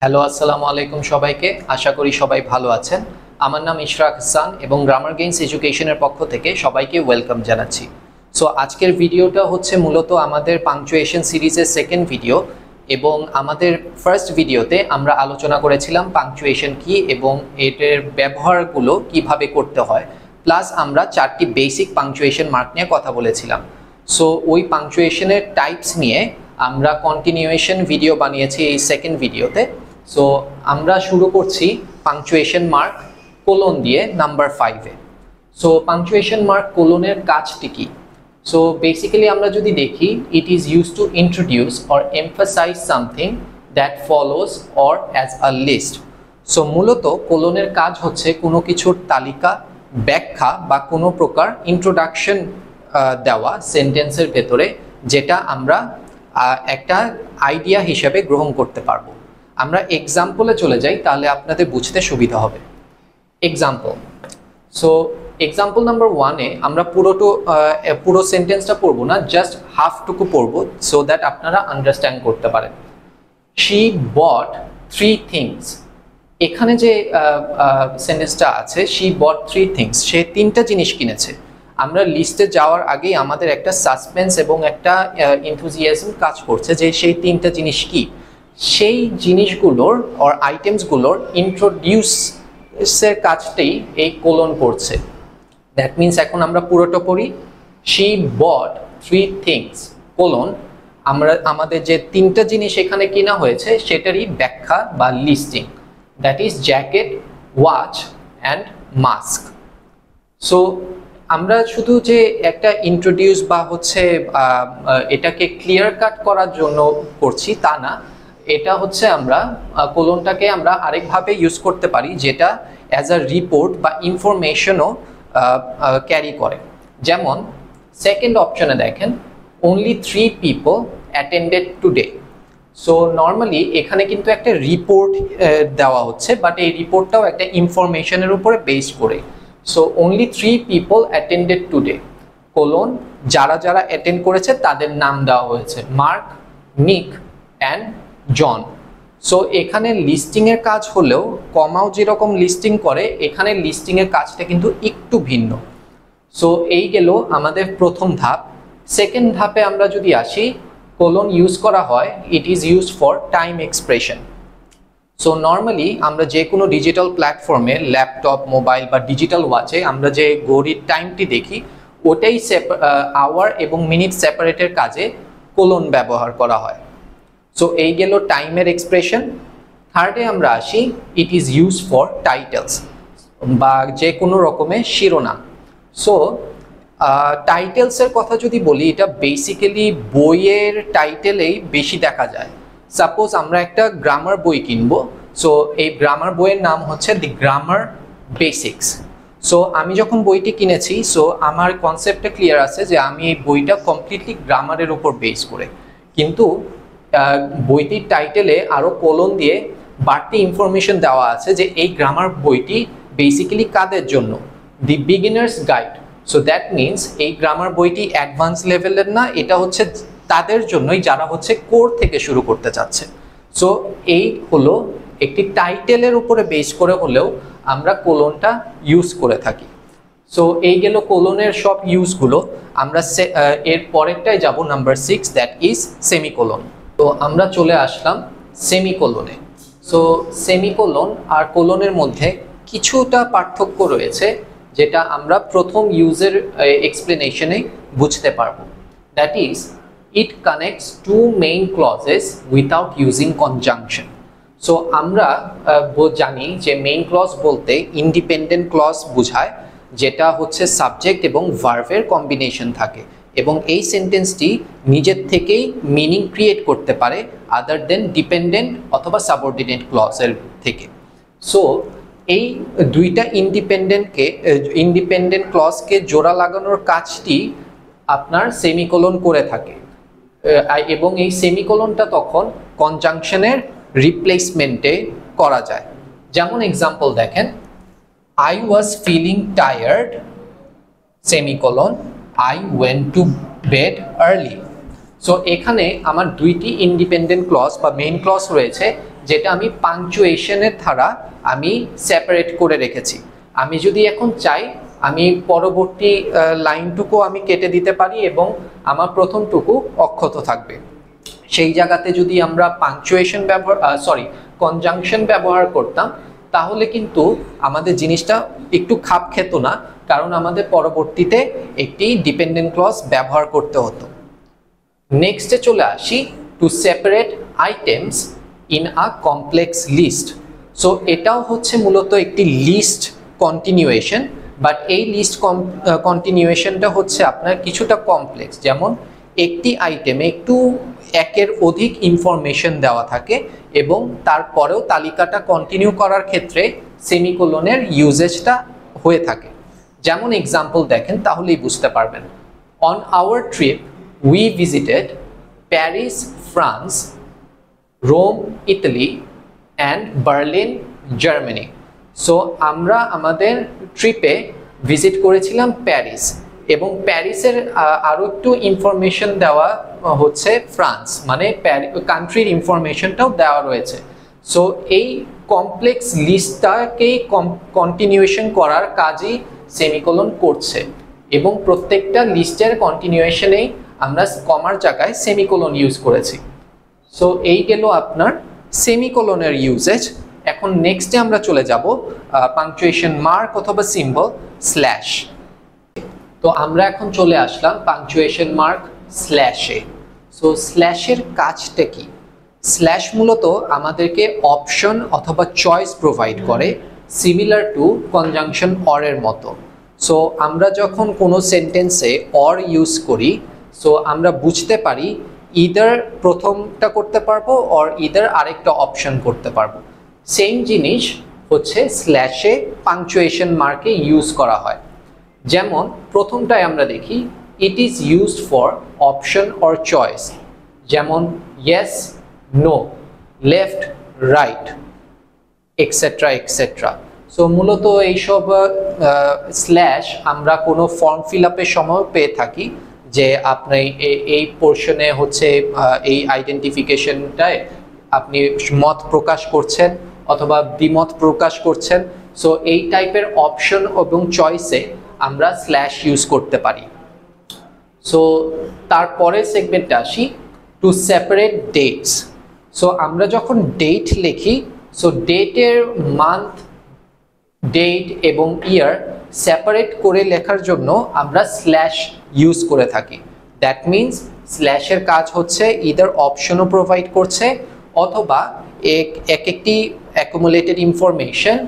Hello, আসসালামু আলাইকুম সবাইকে। আশা করি সবাই ভালো আছেন। আমার নাম ইশরাক হাসান এবং গ্রামার গেইনস এডুকেশনের পক্ষ থেকে সবাইকে ওয়েলকাম জানাচ্ছি। সো আজকের ভিডিওটা হচ্ছে মূলত আমাদের পাংচুয়েশন সিরিজের সেকেন্ড ভিডিও এবং আমাদের ফার্স্ট ভিডিওতে আমরা আলোচনা করেছিলাম পাংচুয়েশন কি এবং এটার ব্যবহারগুলো কিভাবে করতে হয়, প্লাস আমরা 4টি বেসিক পাংচুয়েশন মার্ক নিয়ে কথা বলেছিলাম। সো ওই পাংচুয়েশনের টাইপস নিয়ে আমরা কন্টিনিউয়েশন ভিডিও বানিয়েছি এই সেকেন্ড ভিডিওতে। সো আমরা শুরু করছি পাংচুয়েশন মার্ক কোলন দিয়ে নাম্বার 5-এ। সো পাংচুয়েশন মার্ক কোলনের কাজটি কি? সো বেসিক্যালি আমরা যদি দেখি, it is use to introduce or emphasize something that follows or as a list. So মূলত কোলনের কাজ হচ্ছে কোনো কিছুর তালিকা, ব্যাখ্যা বা কোনো প্রকার ইন্ট্রোডাকশন দেওয়া সেন্টেন্সের ভেতরে, যেটা আমরা একটা আইডিয়া হিসেবে গ্রহণ করতে পারবো। আমরা এক্সাম্পলে চলে যাই, তাহলে আপনাদের বুঝতে সুবিধা হবে। এক্সাম্পল। সো এক্সাম্পল নাম্বার 1-এ আমরা পুরো সেন্টেন্সটা পড়বো না, জাস্ট হাফটুকু পড়বো সো দ্যাট আপনারা আন্ডারস্ট্যান্ড করতে পারেন। She bought 3 things. এখানে যে সেন্টেন্সটা আছে, শি বট 3 থিংস, সে 3টা জিনিস কিনেছে। আমরা লিস্টে যাওয়ার আগেই আমাদের একটা সাসপেন্স এবং একটা এনথুজিয়াজম কাজ করছে যে সেই 3টা জিনিস কি। সেই জিনিসগুলোর অর আইটেমসগুলোর ইন্ট্রোডিউসের কাজটাই এই কোলন করছে। দ্যাট মিনস এখন আমরা পুরোটা পড়ি। শি বট 3 থিংস কোলন, আমাদের যে 3টা জিনিস এখানে কেনা হয়েছে সেটারই ব্যাখ্যা বা listing, that is jacket, watch and mask. So আমরা শুধু যে একটা ইন্ট্রোডিউস বা হচ্ছে এটাকে ক্লিয়ার কাট করার জন্য করছি তা না, এটা হচ্ছে আমরা কোলনটাকে আমরা আরেকভাবে ইউজ করতে পারি, যেটা অ্যাজ আ রিপোর্ট বা ইনফরমেশনও ক্যারি করে। যেমন সেকেন্ড অপশনে দেখেন, only 3 people attended today. So normally এখানে কিন্তু একটা রিপোর্ট দেওয়া হচ্ছে, বাট এই রিপোর্টটাও একটা ইনফরমেশনের উপরে বেস করে। So only 3 people attended today colon, যারা যারা অ্যাটেন্ড করেছে তাদের নাম দেওয়া হয়েছে, মার্ক, নিক অ্যান্ড জন। সো এখানে লিস্টিংয়ের কাজ হলেও কমাও যেরকম লিস্টিং করে, এখানে লিস্টিংয়ের কাজটা কিন্তু একটু ভিন্ন। সো এই গেল আমাদের প্রথম ধাপ। সেকেন্ড ধাপে আমরা যদি আসি, কোলন ইউজ করা হয়, ইট is use for time expression. So normally আমরা যে কোনো ডিজিটাল প্ল্যাটফর্মে, ল্যাপটপ, মোবাইল বা ডিজিটাল ওয়াচে আমরা যে ঘড়ির টাইমটি দেখি, ওটাই আওয়ার এবং মিনিট সেপারেটের কাজে কোলন ব্যবহার করা হয়। সো এই গেল টাইমের এক্সপ্রেশন। থার্ডে আমরা আসি, ইট ইজ ইউজ ফর টাইটেলস বা যে কোনো রকমের শিরোনাম। সো টাইটেলসের কথা যদি বলি, এটা বেসিক্যালি বইয়ের টাইটেলেই বেশি দেখা যায়। সাপোজ আমরা একটা গ্রামার বই কিনবো, সো এই গ্রামার বইয়ের নাম হচ্ছে দি গ্রামার বেসিক্স। সো আমি যখন বইটি কিনেছি, সো আমার কনসেপ্টটা ক্লিয়ার আছে যে আমি এই বইটা কমপ্লিটলি গ্রামারের উপর বেস করে, কিন্তু বইটির টাইটেলে আরও কোলন দিয়ে বাড়তি ইনফরমেশন দেওয়া আছে যে এই গ্রামার বইটি বেসিক্যালি কাদের জন্য, the beginners guide. So that means এই গ্রামার বইটি অ্যাডভান্স লেভেলের না, এটা হচ্ছে তাদের জন্যই যারা হচ্ছে কোর থেকে শুরু করতে চাচ্ছে। সো এই হলো একটি টাইটেলের উপরে বেস করে হলেও আমরা কোলনটা ইউজ করে থাকি। সো এই গেল কোলনের সব ইউজগুলো। আমরা এর পরেরটাই যাব, নাম্বার 6, দ্যাট ইজ সেমিকোলন। তো আমরা চলে আসলাম সেমিকোলনে। সো সেমিকোলন আর কোলনের মধ্যে কিছুটা পার্থক্য রয়েছে, যেটা আমরা প্রথম ইউজের এক্সপ্লেনেশনে বুঝতে পারবো। That is, it connects 2 main clauses without using conjunction. So আমরা জানি যে মেইন ক্লজ বলতে ইন্ডিপেন্ডেন্ট ক্লজ বোঝায়, যেটা হচ্ছে সাবজেক্ট এবং ভার্বের কম্বিনেশন থাকে এবং এই সেন্টেন্সটি নিজের থেকেই মিনিং ক্রিয়েট করতে পারে আদার দেন ডিপেন্ডেন্ট অথবা সাবঅর্ডিনেট ক্লজের থেকে। সো এই দুইটা ইন্ডিপেন্ডেন্ট ক্লজকে জোড়া লাগানোর কাজটি আপনার সেমিকোলন করে থাকে এবং এই সেমিকোলনটা তখন কনজাংশনের রিপ্লেসমেন্টে করা যায়। যেমন এক্সাম্পল দেখেন, I was feeling tired semicolon, I went to bed early. So এখানে আমার দুইটি ইন্ডিপেন্ডেন্ট ক্লজ বা মেইন ক্লজ রয়েছে, যেটা আমি পাংচুয়েশনের দ্বারা আমি সেপারেট করে রেখেছি। আমি যদি এখন চাই আমি পরবর্তী লাইনটুকু আমি কেটে দিতে পারি এবং আমার প্রথমটুকু অক্ষত থাকবে। সেই জায়গাতে যদি আমরা পাংচুয়েশন কনজাংশন ব্যবহার করতাম তাহলে কিন্তু আমাদের জিনিসটা একটু খাপ খেত না, কারণ আমাদের পরবর্তীতে একটি ডিপেন্ডেন্ট ক্লজ ব্যবহার করতে হতো। নেক্সটে চলে আসি to separate items in a complex list. So এটাও হচ্ছে মূলত একটি লিস্ট কন্টিনিউয়েশন, বাট এই লিস্ট কন্টিনিউয়েশনটা হচ্ছে আপনার কিছুটা কমপ্লেক্স। যেমন একটি আইটেমে একটু একের অধিক ইনফরমেশন দেওয়া থাকে এবং তারপরেও তালিকাটা কন্টিনিউ করার ক্ষেত্রে সেমিকোলনের ইউজেজটা হয়ে থাকে। যেমন এক্সাম্পল দেখেন তাহলেই বুঝতে পারবেন। On our trip we visited Paris France, Rome Italy and Berlin Germany. So আমরা আমাদের ট্রিপে ভিজিট করেছিলাম প্যারিস, এবং প্যারিসের আরও একটু ইনফরমেশন দেওয়া হচ্ছে ফ্রান্স, মানে কান্ট্রির ইনফরমেশনটাও দেওয়া রয়েছে। সো এই কমপ্লেক্স লিস্টটাকেই কন্টিনিউয়েশন করার কাজই সেমিকোলন করছে, এবং প্রত্যেকটা লিস্টের কন্টিনিউয়েশনেই আমরা কমার জায়গায় সেমিকোলন ইউজ করেছি। সো এই গেল আপনার সেমিকোলনের ইউজেজ। এখন নেক্সটে আমরা চলে যাব পাংচুয়েশন মার্ক অথবা সিম্বল স্ল্যাশ। তো আমরা এখন চলে আসলাম পাংচুয়েশন মার্ক স্ল্যাশে। সো স্ল্যাশের কাজটা কি? স্ল্যাশ মূলত আমাদেরকে অপশন অথবা চয়েস প্রোভাইড করে, সিমিলার টু কনজাংশন অরের মতো। সো আমরা যখন কোনো সেন্টেন্সে অর ইউজ করি, সো আমরা বুঝতে পারি ইদার প্রথমটা করতে পারবো অর ইদার আরেকটা অপশন করতে পারবো। সেম জিনিস হচ্ছে স্ল্যাশে পাংচুয়েশন মার্কে ইউজ করা হয়। যেমন প্রথমটায় আমরা দেখি it is used for option or choice, যেমন yes, no, left, right, etcetera etcetera. So মূলত এইসব স্ল্যাশ আমরা কোনো ফর্ম ফিল আপের সময় পেয়ে থাকি, যে আপনি এই পোর্শনে হচ্ছে এই আইডেন্টিফিকেশনটায় আপনি মত প্রকাশ করছেন অথবা দ্বিমত প্রকাশ করছেন। সো এই টাইপের অপশন এবং চয়েসে আমরা স্ল্যাশ ইউজ করতে পারি। সো তারপরে সেগমেন্টে আসি টু সেপারেট ডেটস। সো আমরা যখন ডেট লিখি, সো ডেটের মান্থ, ডেট এবং ইয়ার সেপারেট করে লেখার জন্য আমরা স্ল্যাশ ইউজ করে থাকি। দ্যাট মিনস স্ল্যাশের কাজ হচ্ছে ইদার অপশনও প্রোভাইড করছে অথবা একটি অ্যাকুমুলেটেড ইনফরমেশন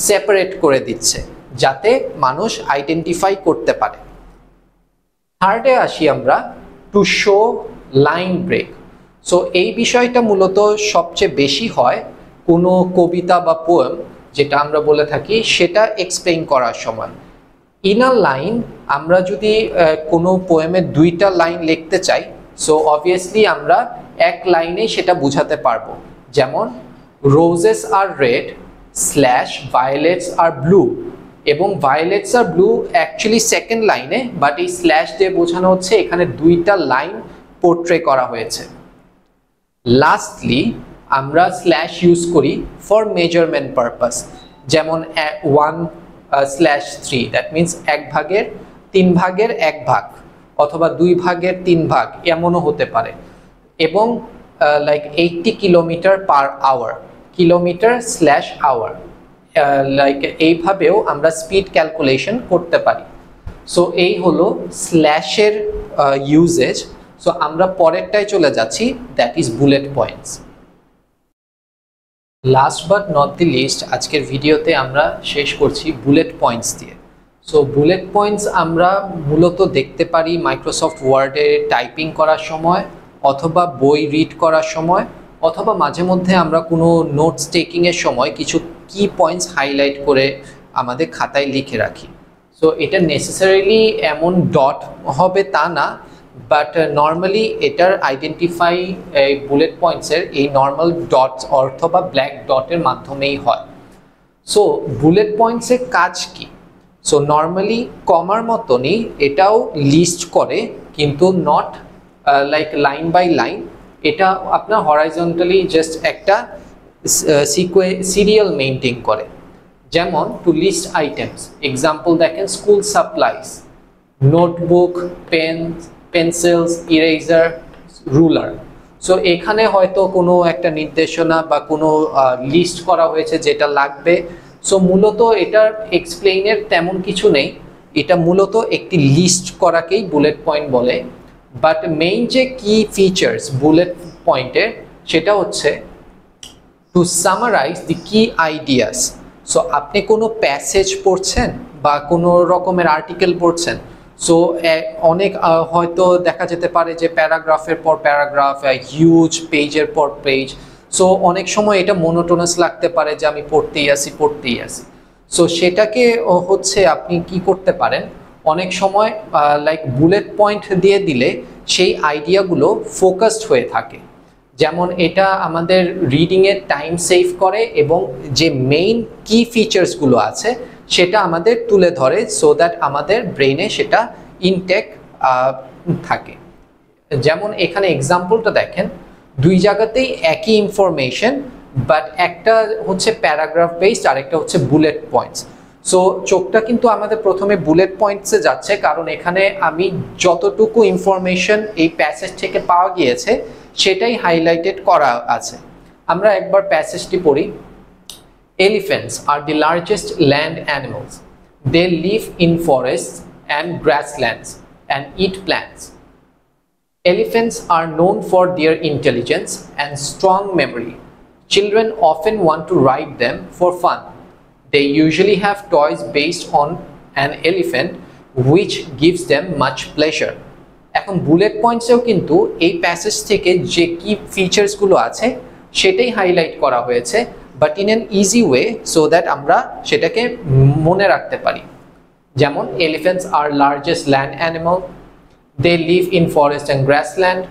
সেপারেট করে দিচ্ছে যাতে মানুষ আইডেন্টিফাই করতে পারে। থার্ডে আসি আমরা to show line break. So এই বিষয়টা মূলত সবচেয়ে বেশি হয় কোনো কবিতা বা পোয়েম যেটা আমরা বলে থাকি সেটা এক্সপ্লেইন করার সময়। ইন আ লাইন আমরা যদি কোনো পোয়েমের দুইটা লাইন লিখতে চাই, সো অবভিয়াসলি আমরা এক লাইনে সেটা বুঝাতে পারবো। যেমন রোজেস আর রেড স্ল্যাশ ভায়োলেটস আর ব্লু, এবং ভায়োলেটস আর ব্লু অ্যাকচুয়ালি সেকেন্ড লাইনে, বাট এই স্ল্যাশ দিয়ে বোঝানো হচ্ছে এখানে দুইটা লাইন পোর্ট্রে করা হয়েছে। লাস্টলি আমরা স্ল্যাশ ইউজ করি ফর মেজারমেন্ট পারপাস, যেমন 1/3, দ্যাট মিনস 1/3 ভাগ অথবা 2/3 এমনও হতে পারে, এবং like 80 kilometre per hour, kilometre slash hour, like এইভাবেও আমরা স্পিড ক্যালকুলেশন করতে পারি। সো এই হলো স্ল্যাশের ইউজেজ। সো আমরা পরেরটায় চলে যাচ্ছি, that is bullet points. Last but not the list, আজকের ভিডিওতে আমরা শেষ করছি বুলেট পয়েন্টস দিয়ে। সো বুলেট পয়েন্টস আমরা মূলত দেখতে পারি মাইক্রোসফট ওয়ার্ডে টাইপিং করার সময় অথবা বই রিড করার সময়, অথবা মাঝে মধ্যে আমরা কোনো নোটস টেকিংয়ের সময় কিছু কি পয়েন্টস হাইলাইট করে আমাদের খাতায় লিখে রাখি। সো এটা নেসেসারিলি এমন ডট হবে তা না, বাট নর্মালি এটার আইডেন্টিফাই এই বুলেট পয়েন্টসের এই নর্মাল ডটস অথবা ব্ল্যাক ডটের মাধ্যমেই হয়। সো বুলেট পয়েন্টসের কাজ কি? সো নর্মালি কমার মতনই এটাও লিস্ট করে, কিন্তু not like line by line. এটা আপনার হরাইজন্টালি জাস্ট একটা সিরিয়াল মেইনটেইন করে। যেমন টু লিস্ট আইটেমস, এক্সাম্পল দেখেন school supplies, notebook, pen, pencils, eraser, ruler. So এখানে হয়তো কোনো একটা নির্দেশনা বা কোনো লিস্ট করা হয়েছে যেটা লাগবে। সো মূলত এটার এক্সপ্লেইনের তেমন কিছু নেই, এটা মূলত একটি লিস্ট করাকেই বুলেট পয়েন্ট বলে। বাট মেইন যে কি ফিচার্স বুলেট পয়েন্টের সেটা হচ্ছে টু সামারাইজ দি কি আইডিয়াস। সো আপনি কোনো প্যাসেজ পড়ছেন বা কোনো রকমের আর্টিকেল পড়ছেন, সো অনেক হয়তো দেখা যেতে পারে যে প্যারাগ্রাফের পর প্যারাগ্রাফ, হিউজ পেজের পর পেজ। সো অনেক সময় এটা মোনোটোনাস লাগতে পারে যে আমি পড়তেই আসি। সো সেটাকে হচ্ছে আপনি কি করতে পারেন, অনেক সময় লাইক বুলেট পয়েন্ট দিয়ে দিলে সেই আইডিয়াগুলো ফোকাসড হয়ে থাকে। যেমন এটা আমাদের রিডিংয়ের টাইম সেভ করে এবং যে মেইন কি ফিচার্সগুলো আছে সেটা আমাদের তুলে ধরে, সো দ্যাট আমাদের ব্রেনে সেটা ইনটেক থাকে। যেমন এখানে এক্সাম্পলটা দেখেন, দুই জায়গাতেই একই ইনফরমেশন, বাট একটা হচ্ছে প্যারাগ্রাফ বেসড আর একটা হচ্ছে বুলেট পয়েন্টস। সো চোখটা কিন্তু আমাদের প্রথমে বুলেট পয়েন্টসে যাচ্ছে, কারণ এখানে আমি যতটুকু ইনফরমেশন এই প্যাসেজ থেকে পাওয়া গিয়েছে সেটাই হাইলাইটেড করা আছে। আমরা একবার প্যাসেজটি পড়ি। Elephants are the largest land animals. They live in forests and grasslands and eat plants. Elephants are known for their intelligence and strong memory. Children often want to ride them for fun. They usually have toys based on an elephant, which gives them much pleasure. এখন bullet পয়েন্টসেও কিন্তু এই passage থেকে যে কি ফিচার্সগুলো আছে সেটাই highlight করা হয়েছে, but in an easy way, so that আমরা সেটাকে মনে রাখতে পারি। যেমন elephants are largest land animal, they live in forest and grassland,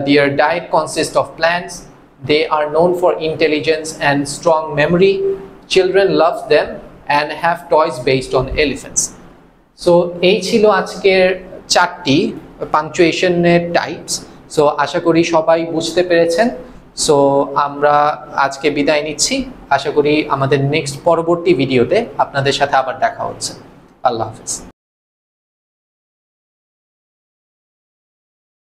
their diet consist of plants, they are known for intelligence and strong memory, children love them and have toys based on elephants. So এই ছিল আজকের 4টি পাংচুয়েশনের types. So আশা করি সবাই বুঝতে পেরেছেন। So আমরা আজকে বিদায় নিচ্ছি, আশা করি আমাদের নেক্সট পরবর্তী ভিডিওতে আপনাদের সাথে আবার দেখা হচ্ছে। আল্লাহ হাফেজ।